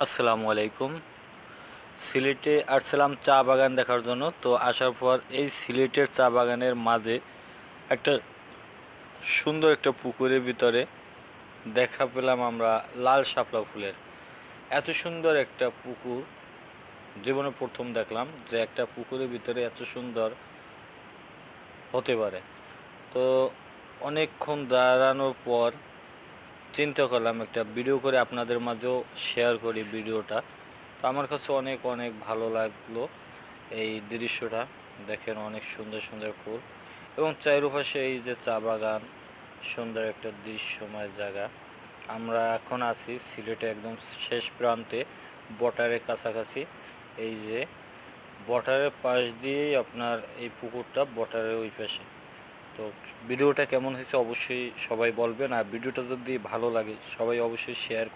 আসসালামু আলাইকুম। সিলেটে আসছিলাম চা বাগান দেখার জন্য। তো আসার পর এই সিলেটের চা বাগানের মাঝে একটা সুন্দর একটা পুকুরের ভিতরে দেখা পেলাম আমরা লাল শাপলা ফুলের। এত সুন্দর একটা পুকুর জীবনে প্রথম দেখলাম যে একটা পুকুরের ভিতরে এত সুন্দর হতে পারে। তো অনেকক্ষণ দাঁড়ানোর পর চিন্তা করলাম একটা ভিডিও করে আপনাদের মাঝেও শেয়ার করি ভিডিওটা। তো আমার কাছে অনেক অনেক ভালো লাগলো এই দৃশ্যটা। দেখেন অনেক সুন্দর সুন্দর ফুল এবং চারপাশে এই যে চা বাগান, সুন্দর একটা দৃশ্যময় জায়গা। আমরা এখন আছি সিলেটে একদম শেষ প্রান্তে, বর্ডারের কাছাকাছি। এই যে বর্ডারের পাশ দিয়েই আপনার এই পুকুরটা, বর্ডারের ওই পাশে। তো ভিডিওটা কেমন হয়েছে অবশ্যই সবাই বলবেন, আর ভিডিওটা যদি ভালো লাগে সবাই অবশ্যই শেয়ার